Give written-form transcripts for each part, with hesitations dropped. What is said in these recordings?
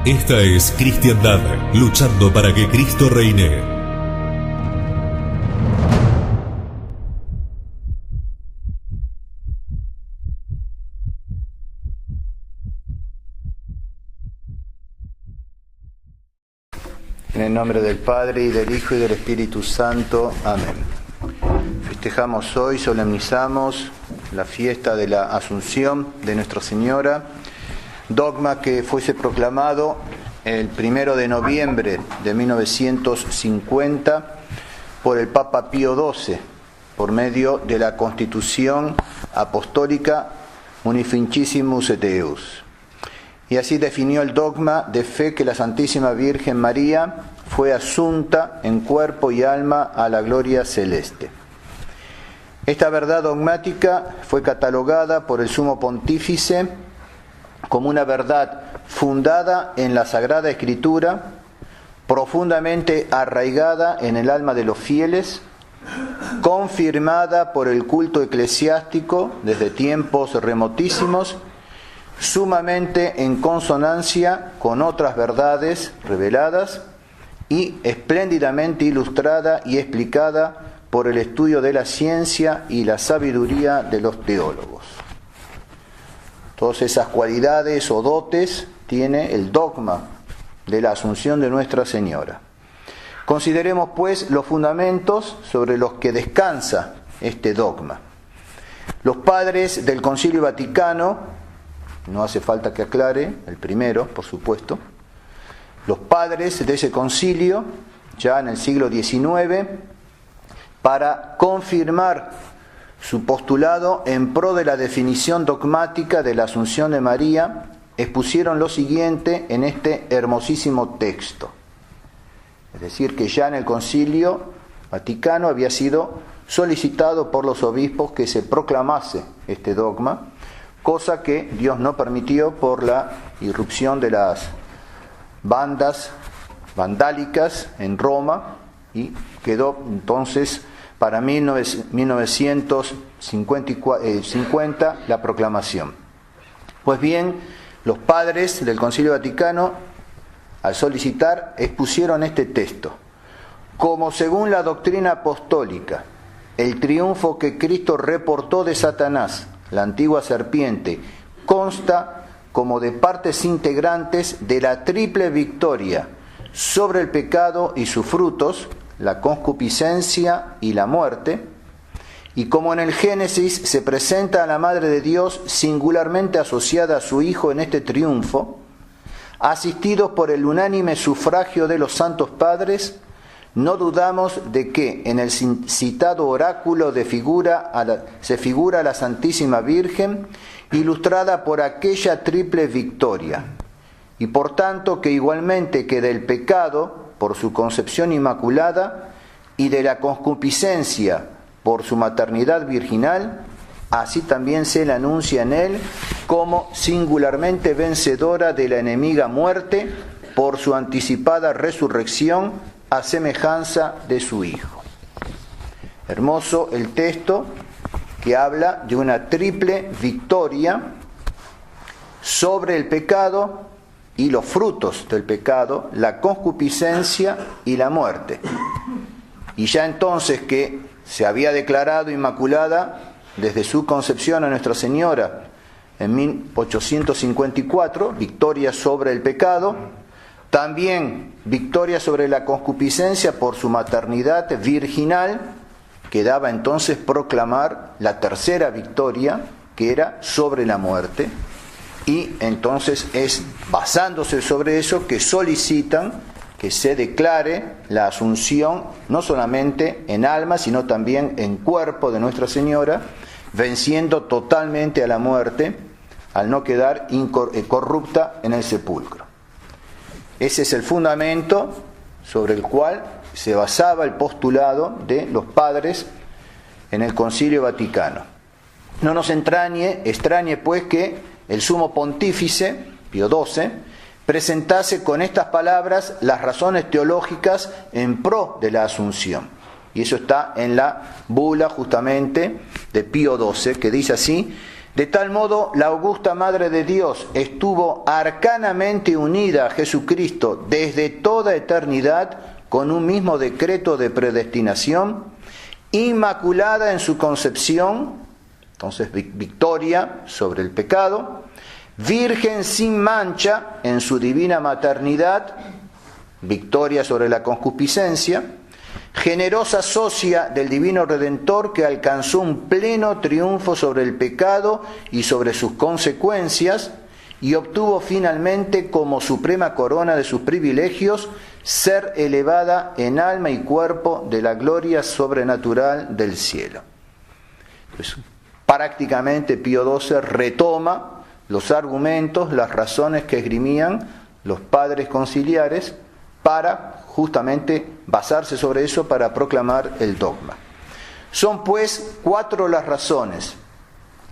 Esta es Cristiandad, luchando para que Cristo reine. En el nombre del Padre, y del Hijo, y del Espíritu Santo. Amén. Festejamos hoy, solemnizamos la fiesta de la Asunción de Nuestra Señora, dogma que fuese proclamado el 1 de noviembre de 1950 por el Papa Pío XII, por medio de la Constitución Apostólica Munificissimus et Deus. Y así definió el dogma de fe que la Santísima Virgen María fue asunta en cuerpo y alma a la gloria celeste. Esta verdad dogmática fue catalogada por el Sumo Pontífice como una verdad fundada en la Sagrada Escritura, profundamente arraigada en el alma de los fieles, confirmada por el culto eclesiástico desde tiempos remotísimos, sumamente en consonancia con otras verdades reveladas y espléndidamente ilustrada y explicada por el estudio de la ciencia y la sabiduría de los teólogos. Todas esas cualidades o dotes tiene el dogma de la Asunción de Nuestra Señora. Consideremos, pues, los fundamentos sobre los que descansa este dogma. Los padres del Concilio Vaticano, no hace falta que aclare, el primero, por supuesto, los padres de ese concilio, ya en el siglo XIX, para confirmar su postulado en pro de la definición dogmática de la Asunción de María, expusieron lo siguiente en este hermosísimo texto. Es decir, que ya en el Concilio Vaticano había sido solicitado por los obispos que se proclamase este dogma, cosa que Dios no permitió por la irrupción de las bandas vandálicas en Roma, y quedó entonces para 1950 la proclamación. Pues bien, los padres del Concilio Vaticano, al solicitar, expusieron este texto: como según la doctrina apostólica, el triunfo que Cristo reportó de Satanás, la antigua serpiente, consta como de partes integrantes de la triple victoria sobre el pecado y sus frutos, la concupiscencia y la muerte, y como en el Génesis se presenta a la Madre de Dios singularmente asociada a su Hijo en este triunfo, asistidos por el unánime sufragio de los santos padres, no dudamos de que en el citado oráculo se figura a la Santísima Virgen, ilustrada por aquella triple victoria, y por tanto que igualmente que del pecado, por su concepción inmaculada, y de la concupiscencia, por su maternidad virginal, así también se le anuncia en él como singularmente vencedora de la enemiga muerte, por su anticipada resurrección, a semejanza de su Hijo. Hermoso el texto que habla de una triple victoria sobre el pecado y los frutos del pecado, la concupiscencia y la muerte. Y ya entonces que se había declarado inmaculada desde su concepción a Nuestra Señora en 1854, victoria sobre el pecado, también victoria sobre la concupiscencia por su maternidad virginal, quedaba entonces proclamar la tercera victoria, que era sobre la muerte. Y entonces es basándose sobre eso que solicitan que se declare la Asunción no solamente en alma, sino también en cuerpo de Nuestra Señora, venciendo totalmente a la muerte al no quedar corrupta en el sepulcro. Ese es el fundamento sobre el cual se basaba el postulado de los padres en el Concilio Vaticano. No nos extrañe pues que el Sumo Pontífice, Pío XII, presentase con estas palabras las razones teológicas en pro de la Asunción. Y eso está en la bula justamente de Pío XII, que dice así: De tal modo, la augusta Madre de Dios estuvo arcanamente unida a Jesucristo desde toda eternidad con un mismo decreto de predestinación, inmaculada en su concepción, entonces victoria sobre el pecado, virgen sin mancha en su divina maternidad, victoria sobre la concupiscencia, generosa socia del divino Redentor que alcanzó un pleno triunfo sobre el pecado y sobre sus consecuencias y obtuvo finalmente como suprema corona de sus privilegios ser elevada en alma y cuerpo de la gloria sobrenatural del cielo. Pues, prácticamente Pío XII retoma los argumentos, las razones que esgrimían los padres conciliares para justamente basarse sobre eso para proclamar el dogma. Son pues 4 las razones: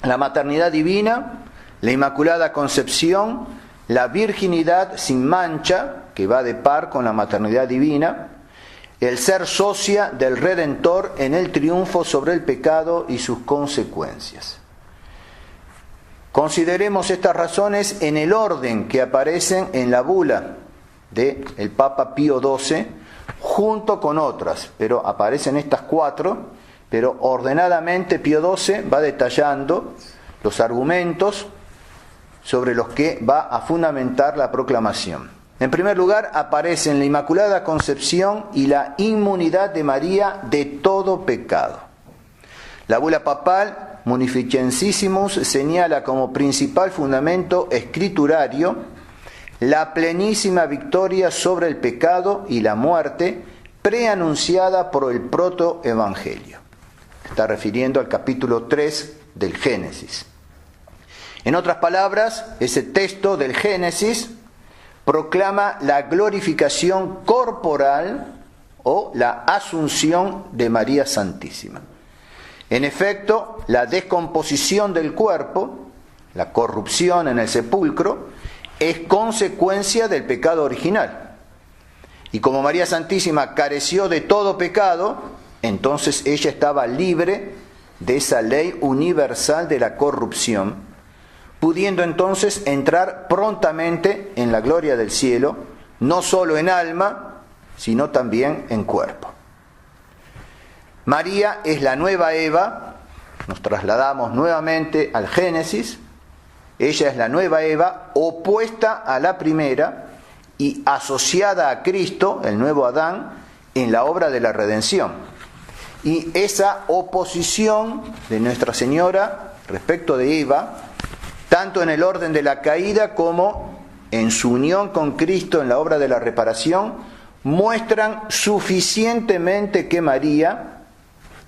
la maternidad divina, la inmaculada concepción, la virginidad sin mancha, que va de par con la maternidad divina, el ser socia del Redentor en el triunfo sobre el pecado y sus consecuencias. Consideremos estas razones en el orden que aparecen en la bula del Papa Pío XII, junto con otras, pero aparecen estas 4, pero ordenadamente Pío XII va detallando los argumentos sobre los que va a fundamentar la proclamación. En primer lugar, aparecen la Inmaculada Concepción y la inmunidad de María de todo pecado. La bula papal Munificensissimus señala como principal fundamento escriturario la plenísima victoria sobre el pecado y la muerte preanunciada por el protoevangelio. Está refiriendo al capítulo 3 del Génesis. En otras palabras, ese texto del Génesis proclama la glorificación corporal o la asunción de María Santísima. En efecto, la descomposición del cuerpo, la corrupción en el sepulcro, es consecuencia del pecado original. Y como María Santísima careció de todo pecado, entonces ella estaba libre de esa ley universal de la corrupción, pudiendo entonces entrar prontamente en la gloria del cielo, no solo en alma, sino también en cuerpo. María es la nueva Eva, nos trasladamos nuevamente al Génesis. Ella es la nueva Eva, opuesta a la primera y asociada a Cristo, el nuevo Adán, en la obra de la redención. Y esa oposición de Nuestra Señora respecto de Eva, tanto en el orden de la caída como en su unión con Cristo en la obra de la reparación, muestran suficientemente que María,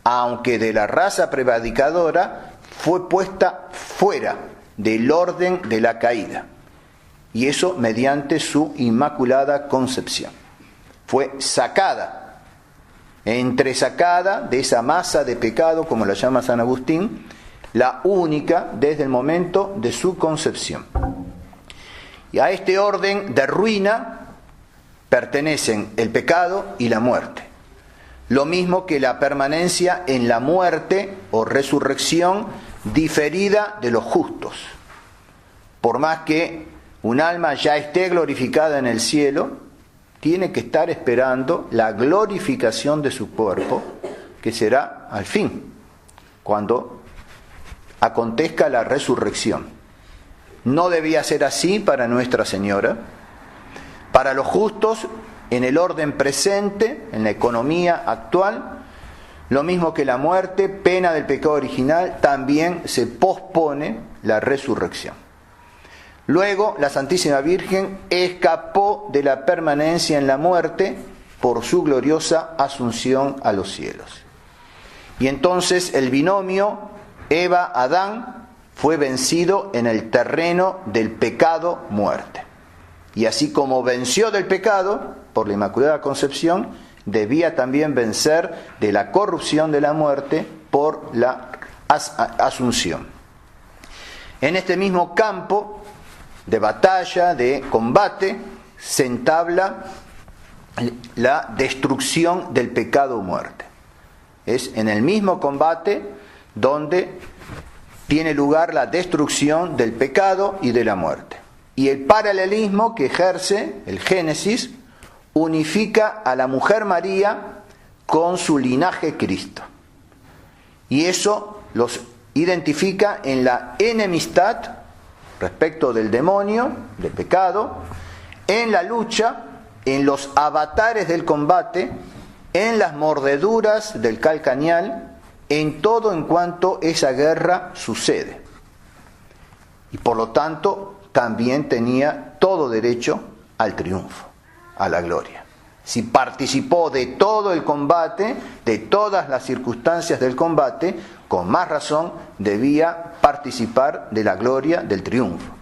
aunque de la raza prevaricadora, fue puesta fuera del orden de la caída, y eso mediante su inmaculada concepción. Fue sacada, entresacada de esa masa de pecado, como la llama San Agustín, la única desde el momento de su concepción. Y a este orden de ruina pertenecen el pecado y la muerte, lo mismo que la permanencia en la muerte o resurrección diferida de los justos. Por más que un alma ya esté glorificada en el cielo, tiene que estar esperando la glorificación de su cuerpo, que será al fin, cuando acontezca la resurrección. No debía ser así para Nuestra Señora. Para los justos, en el orden presente, en la economía actual, lo mismo que la muerte, pena del pecado original, también se pospone la resurrección. Luego, la Santísima Virgen escapó de la permanencia en la muerte por su gloriosa asunción a los cielos. Y entonces el binomio Eva-Adán fue vencido en el terreno del pecado-muerte. Y así como venció del pecado por la Inmaculada Concepción, debía también vencer de la corrupción de la muerte por la asunción. En este mismo campo de batalla, de combate, se entabla la destrucción del pecado o muerte. Es en el mismo combate donde tiene lugar la destrucción del pecado y de la muerte. Y el paralelismo que ejerce el Génesis unifica a la mujer María con su linaje Cristo. Y eso los identifica en la enemistad respecto del demonio, del pecado, en la lucha, en los avatares del combate, en las mordeduras del calcañal, en todo en cuanto esa guerra sucede. Y por lo tanto también tenía todo derecho al triunfo, a la gloria. Si participó de todo el combate, de todas las circunstancias del combate, con más razón debía participar de la gloria del triunfo.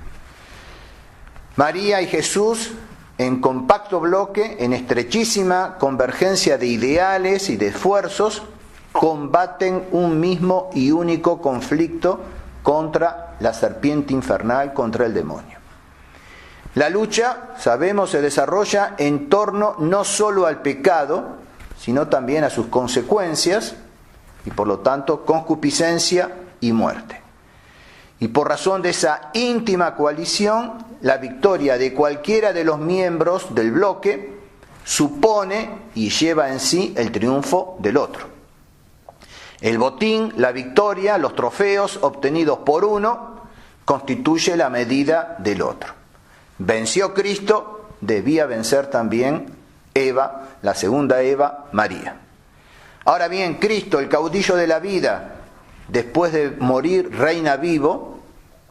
María y Jesús, en compacto bloque, en estrechísima convergencia de ideales y de esfuerzos, combaten un mismo y único conflicto contra la serpiente infernal, contra el demonio. La lucha, sabemos, se desarrolla en torno no solo al pecado, sino también a sus consecuencias, y por lo tanto concupiscencia y muerte. Y por razón de esa íntima coalición, la victoria de cualquiera de los miembros del bloque supone y lleva en sí el triunfo del otro. El botín, la victoria, los trofeos obtenidos por uno constituye la medida del otro. Venció Cristo, debía vencer también Eva, la segunda Eva, María. Ahora bien, Cristo, el caudillo de la vida, después de morir, reina vivo,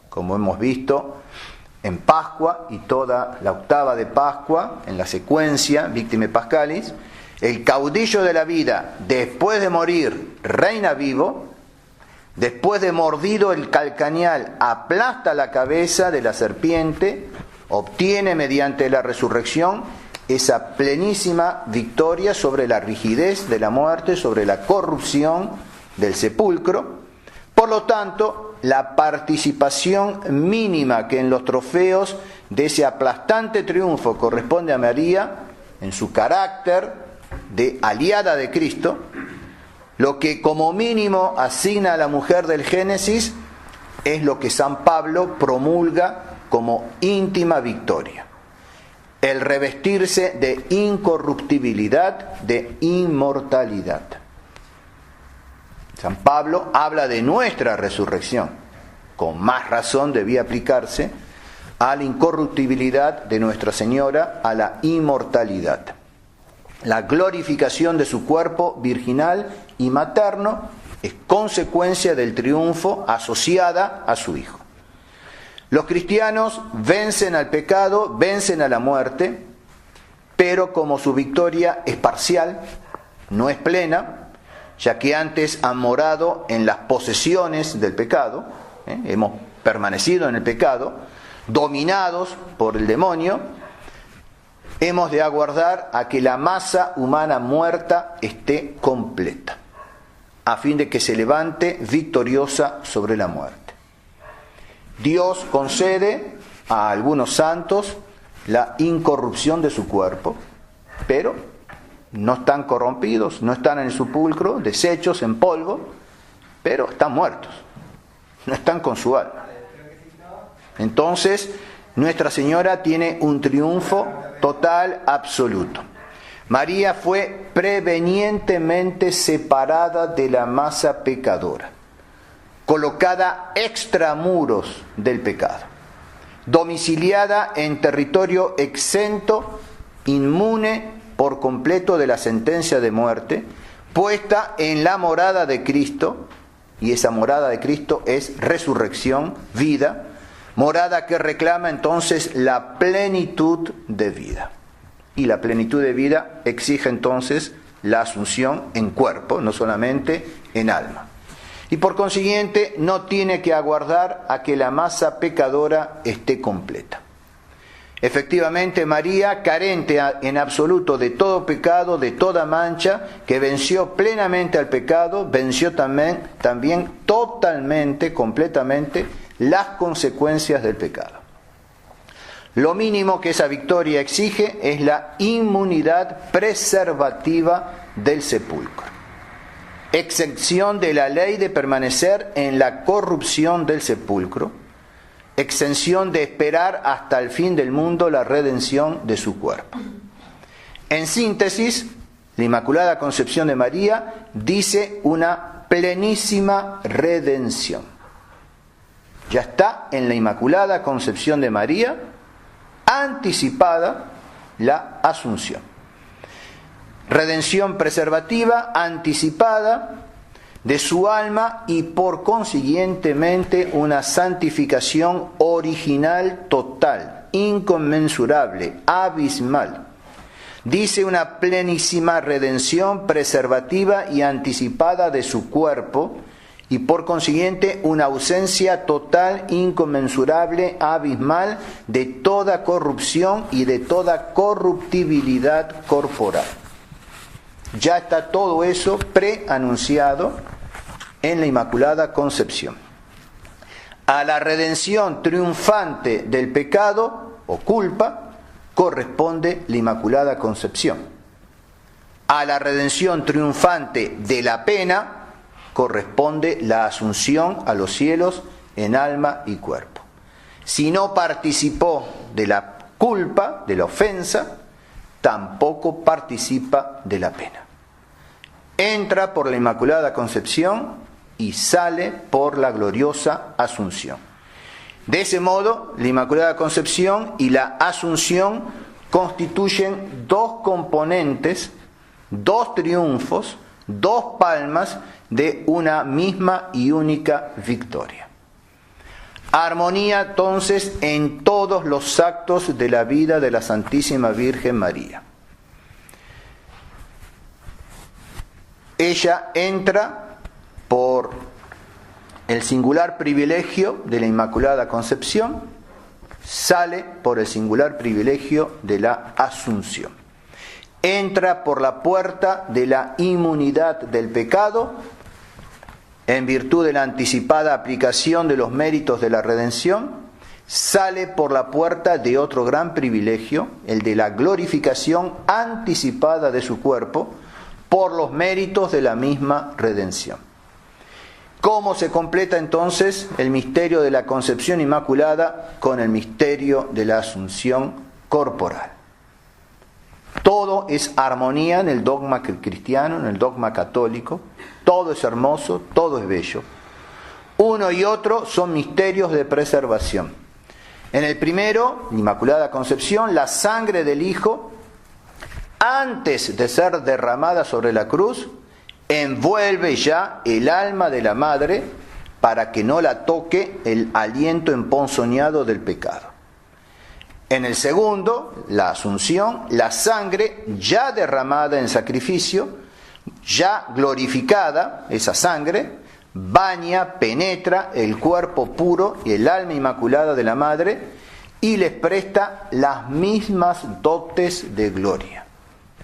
como hemos visto en Pascua y toda la octava de Pascua, en la secuencia Victime Pascalis, el caudillo de la vida, después de morir, reina vivo, después de mordido el calcañal, aplasta la cabeza de la serpiente, obtiene mediante la resurrección esa plenísima victoria sobre la rigidez de la muerte, sobre la corrupción del sepulcro. Por lo tanto, la participación mínima que en los trofeos de ese aplastante triunfo corresponde a María, en su carácter de aliada de Cristo, lo que como mínimo asigna a la mujer del Génesis es lo que San Pablo promulga como íntima victoria: el revestirse de incorruptibilidad, de inmortalidad. San Pablo habla de nuestra resurrección. Con más razón debía aplicarse a la incorruptibilidad de Nuestra Señora, a la inmortalidad. La glorificación de su cuerpo virginal y materno es consecuencia del triunfo asociada a su Hijo. Los cristianos vencen al pecado, vencen a la muerte, pero como su victoria es parcial, no es plena, ya que antes han morado en las posesiones del pecado, hemos permanecido en el pecado, dominados por el demonio, hemos de aguardar a que la masa humana muerta esté completa, a fin de que se levante victoriosa sobre la muerte. Dios concede a algunos santos la incorrupción de su cuerpo, pero no están corrompidos, no están en el sepulcro, deshechos en polvo, pero están muertos, no están con su alma. Entonces, Nuestra Señora tiene un triunfo total, absoluto. María fue prevenientemente separada de la masa pecadora, colocada extramuros del pecado, domiciliada en territorio exento, inmune por completo de la sentencia de muerte, puesta en la morada de Cristo, y esa morada de Cristo es resurrección, vida, morada que reclama entonces la plenitud de vida. Y la plenitud de vida exige entonces la asunción en cuerpo, no solamente en alma. Y por consiguiente no tiene que aguardar a que la masa pecadora esté completa. Efectivamente, María, carente en absoluto de todo pecado, de toda mancha, que venció plenamente al pecado, venció también totalmente, completamente, las consecuencias del pecado. Lo mínimo que esa victoria exige es la inmunidad preservativa del sepulcro. exención de la ley de permanecer en la corrupción del sepulcro, exención de esperar hasta el fin del mundo la redención de su cuerpo. En síntesis, la Inmaculada Concepción de María dice una plenísima redención. Ya está en la Inmaculada Concepción de María anticipada la Asunción. Redención preservativa anticipada de su alma y por consiguientemente una santificación original total, inconmensurable, abismal. Dice una plenísima redención preservativa y anticipada de su cuerpo y por consiguiente una ausencia total, inconmensurable, abismal de toda corrupción y de toda corruptibilidad corporal. Ya está todo eso preanunciado en la Inmaculada Concepción. A la redención triunfante del pecado o culpa corresponde la Inmaculada Concepción. A la redención triunfante de la pena corresponde la asunción a los cielos en alma y cuerpo. Si no participó de la culpa, de la ofensa, tampoco participa de la pena. Entra por la Inmaculada Concepción y sale por la gloriosa Asunción. De ese modo, la Inmaculada Concepción y la Asunción constituyen dos componentes, dos triunfos, dos palmas de una misma y única victoria. Armonía entonces en todos los actos de la vida de la Santísima Virgen María. Ella entra por el singular privilegio de la Inmaculada Concepción, sale por el singular privilegio de la Asunción. Entra por la puerta de la inmunidad del pecado, en virtud de la anticipada aplicación de los méritos de la redención, sale por la puerta de otro gran privilegio, el de la glorificación anticipada de su cuerpo, por los méritos de la misma redención. ¿Cómo se completa entonces el misterio de la Concepción Inmaculada con el misterio de la Asunción corporal? Todo es armonía en el dogma cristiano, en el dogma católico. Todo es hermoso, todo es bello. Uno y otro son misterios de preservación. En el primero, Inmaculada Concepción, la sangre del Hijo, antes de ser derramada sobre la cruz, envuelve ya el alma de la madre para que no la toque el aliento emponzoñado del pecado. En el segundo, la Asunción, la sangre ya derramada en sacrificio, ya glorificada, esa sangre, baña, penetra el cuerpo puro y el alma inmaculada de la madre y les presta las mismas dotes de gloria: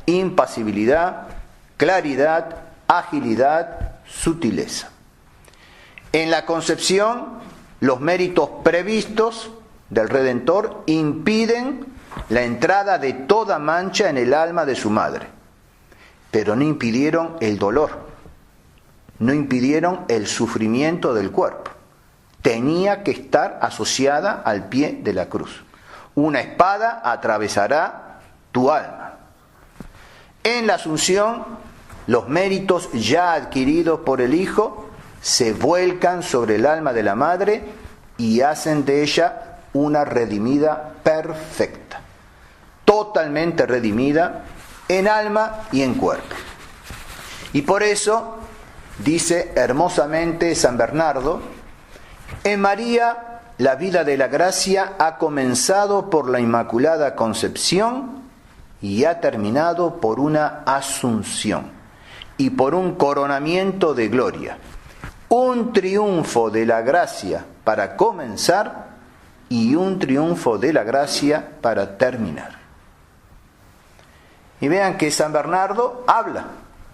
impasibilidad, claridad, agilidad, sutileza. En la Concepción, los méritos previstos del Redentor impiden la entrada de toda mancha en el alma de su madre, pero no impidieron el dolor, no impidieron el sufrimiento del cuerpo. Tenía que estar asociada al pie de la cruz. Una espada atravesará tu alma. En la Asunción, los méritos ya adquiridos por el Hijo se vuelcan sobre el alma de la madre y hacen de ella una redimida perfecta, totalmente redimida en alma y en cuerpo. Y por eso dice hermosamente San Bernardo: en María la vida de la gracia ha comenzado por la Inmaculada Concepción y ha terminado por una Asunción y por un coronamiento de gloria, un triunfo de la gracia para comenzar y un triunfo de la gracia para terminar. Y vean que San Bernardo habla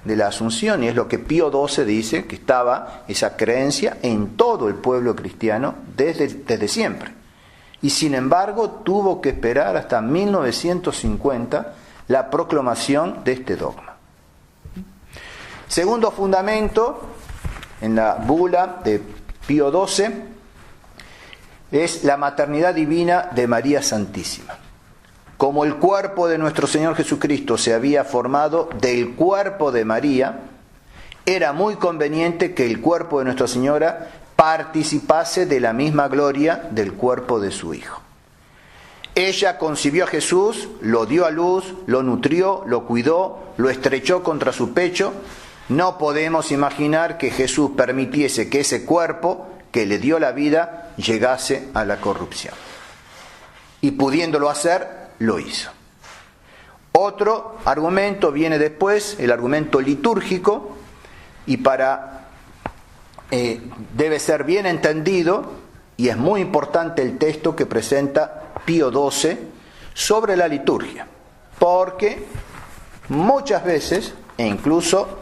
de la Asunción, y es lo que Pío XII dice, que estaba esa creencia en todo el pueblo cristiano desde siempre. Y sin embargo tuvo que esperar hasta 1950 la proclamación de este dogma. Segundo fundamento, en la bula de Pío XII, es la maternidad divina de María Santísima. Como el cuerpo de nuestro Señor Jesucristo se había formado del cuerpo de María, era muy conveniente que el cuerpo de Nuestra Señora participase de la misma gloria del cuerpo de su Hijo. Ella concibió a Jesús, lo dio a luz, lo nutrió, lo cuidó, lo estrechó contra su pecho. No podemos imaginar que Jesús permitiese que ese cuerpo que le dio la vida llegase a la corrupción. Y pudiéndolo hacer, lo hizo. Otro argumento viene después, el argumento litúrgico, y debe ser bien entendido, y es muy importante el texto que presenta Pío XII sobre la liturgia, porque muchas veces, e incluso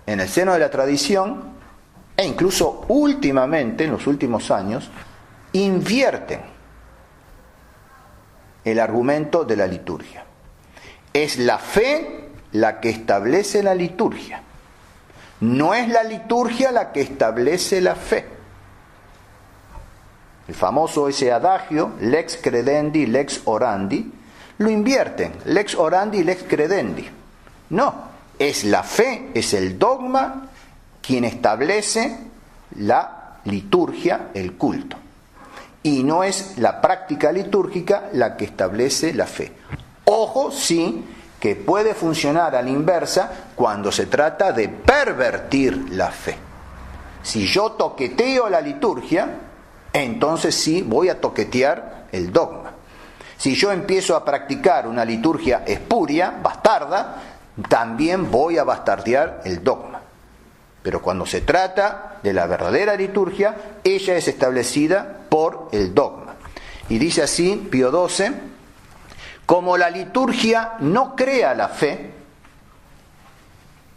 en el seno de la tradición, e incluso últimamente, en los últimos años, invierten el argumento de la liturgia. Es la fe la que establece la liturgia. No es la liturgia la que establece la fe. El famoso ese adagio, lex credendi, lex orandi, lo invierten, lex orandi, lex credendi. No, es la fe, es el dogma quien establece la liturgia, el culto. Y no es la práctica litúrgica la que establece la fe. Ojo, sí, que puede funcionar a la inversa cuando se trata de pervertir la fe. Si yo toqueteo la liturgia, entonces sí voy a toquetear el dogma. Si yo empiezo a practicar una liturgia espuria, bastarda, también voy a bastardear el dogma. Pero cuando se trata de la verdadera liturgia, ella es establecida por el dogma. Y dice así Pío XII: como la liturgia no crea la fe,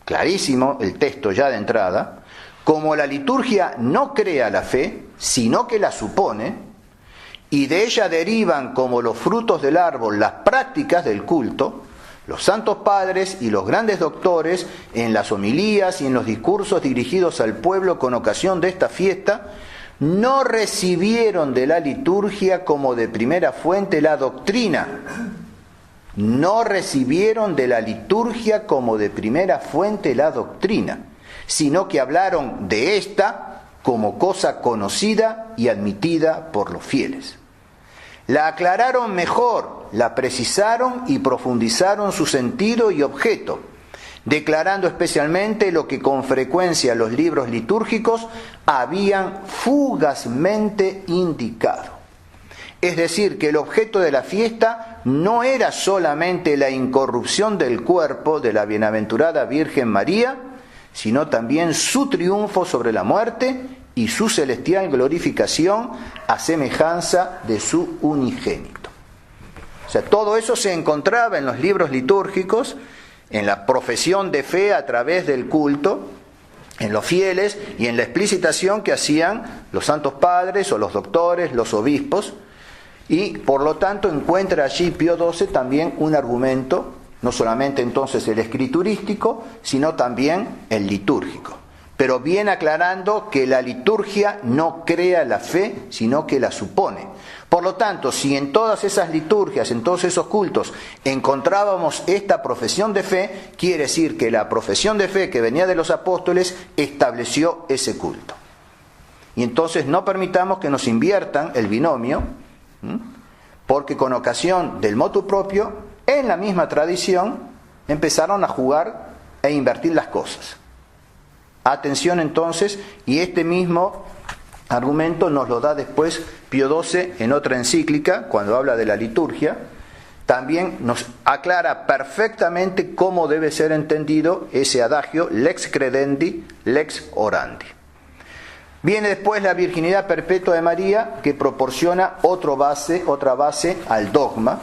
clarísimo el texto ya de entrada, como la liturgia no crea la fe, sino que la supone, y de ella derivan como los frutos del árbol las prácticas del culto, los santos padres y los grandes doctores, en las homilías y en los discursos dirigidos al pueblo con ocasión de esta fiesta, no recibieron de la liturgia como de primera fuente la doctrina. No recibieron de la liturgia como de primera fuente la doctrina, sino que hablaron de esta como cosa conocida y admitida por los fieles. La aclararon mejor, la precisaron y profundizaron su sentido y objeto, declarando especialmente lo que con frecuencia los libros litúrgicos habían fugazmente indicado. Es decir, que el objeto de la fiesta no era solamente la incorrupción del cuerpo de la bienaventurada Virgen María, sino también su triunfo sobre la muerte y su celestial glorificación a semejanza de su unigénito. O sea, todo eso se encontraba en los libros litúrgicos, en la profesión de fe a través del culto, en los fieles y en la explicitación que hacían los santos padres o los doctores, los obispos, y por lo tanto encuentra allí Pío XII también un argumento, no solamente entonces el escriturístico, sino también el litúrgico. Pero bien aclarando que la liturgia no crea la fe, sino que la supone. Por lo tanto, si en todas esas liturgias, en todos esos cultos, encontrábamos esta profesión de fe, quiere decir que la profesión de fe que venía de los apóstoles estableció ese culto. Y entonces no permitamos que nos inviertan el binomio, porque con ocasión del motu propio, en la misma tradición, empezaron a jugar e invertir las cosas. Atención entonces, y este mismo argumento nos lo da después Pío XII en otra encíclica, cuando habla de la liturgia, también nos aclara perfectamente cómo debe ser entendido ese adagio, lex credendi, lex orandi. Viene después la virginidad perpetua de María, que proporciona otra base al dogma,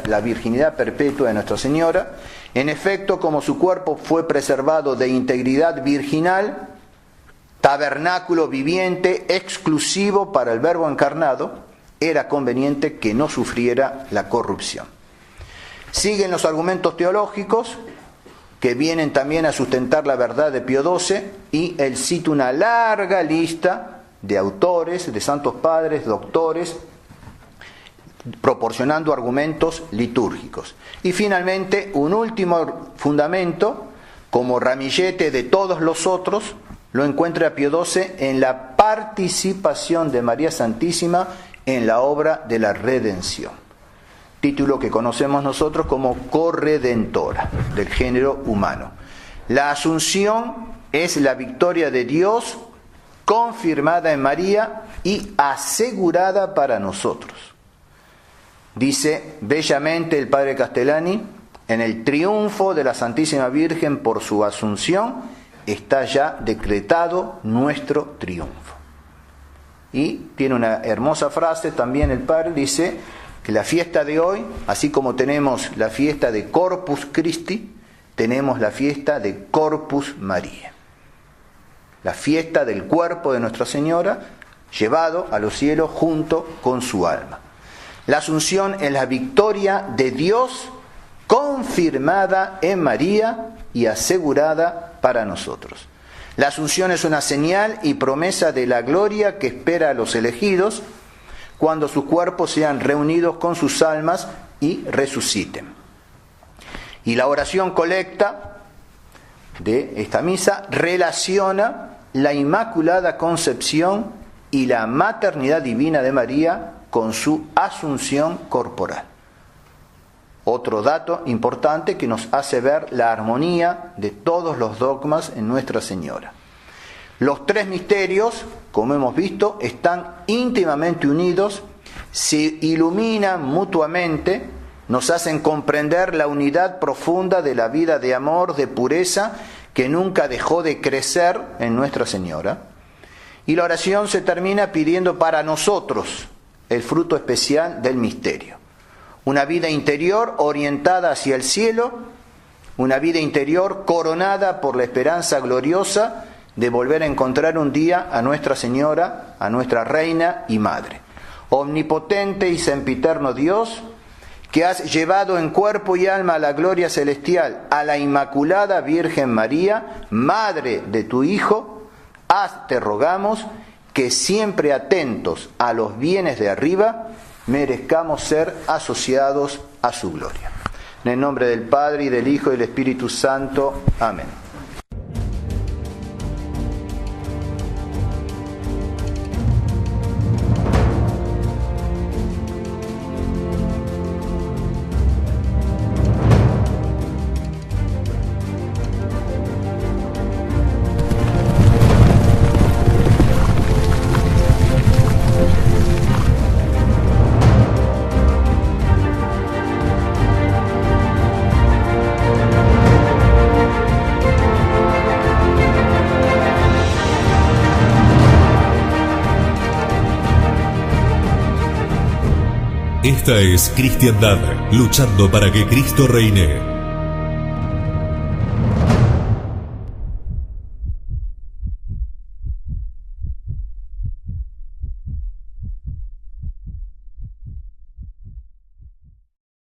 la virginidad perpetua de Nuestra Señora. En efecto, como su cuerpo fue preservado de integridad virginal, tabernáculo viviente exclusivo para el Verbo encarnado, era conveniente que no sufriera la corrupción. Siguen los argumentos teológicos, que vienen también a sustentar la verdad de Pío XII, y él cita una larga lista de autores, de santos padres, doctores, proporcionando argumentos litúrgicos. Y finalmente, un último fundamento, como ramillete de todos los otros, lo encuentra Pío XII en la participación de María Santísima en la obra de la redención. Título que conocemos nosotros como corredentora del género humano. La Asunción es la victoria de Dios confirmada en María y asegurada para nosotros. Dice bellamente el padre Castellani: en el triunfo de la Santísima Virgen por su Asunción está ya decretado nuestro triunfo. Y tiene una hermosa frase también el padre, dice que la fiesta de hoy, así como tenemos la fiesta de Corpus Christi, tenemos la fiesta de Corpus María. La fiesta del cuerpo de Nuestra Señora llevado a los cielos junto con su alma. La Asunción es la victoria de Dios confirmada en María y asegurada para nosotros. La Asunción es una señal y promesa de la gloria que espera a los elegidos cuando sus cuerpos sean reunidos con sus almas y resuciten. Y la oración colecta de esta misa relaciona la Inmaculada Concepción y la maternidad divina de María con su asunción corporal. Otro dato importante que nos hace ver la armonía de todos los dogmas en Nuestra Señora. Los tres misterios, como hemos visto, están íntimamente unidos, se iluminan mutuamente, nos hacen comprender la unidad profunda de la vida de amor, de pureza, que nunca dejó de crecer en Nuestra Señora. Y la oración se termina pidiendo para nosotros el fruto especial del misterio. Una vida interior orientada hacia el cielo, una vida interior coronada por la esperanza gloriosa de volver a encontrar un día a Nuestra Señora, a nuestra Reina y Madre. Omnipotente y sempiterno Dios, que has llevado en cuerpo y alma a la gloria celestial a la Inmaculada Virgen María, Madre de tu Hijo, te rogamos que siempre atentos a los bienes de arriba, merezcamos ser asociados a su gloria. En el nombre del Padre, y del Hijo, y del Espíritu Santo. Amén. Esta es Cristiandad, luchando para que Cristo reine.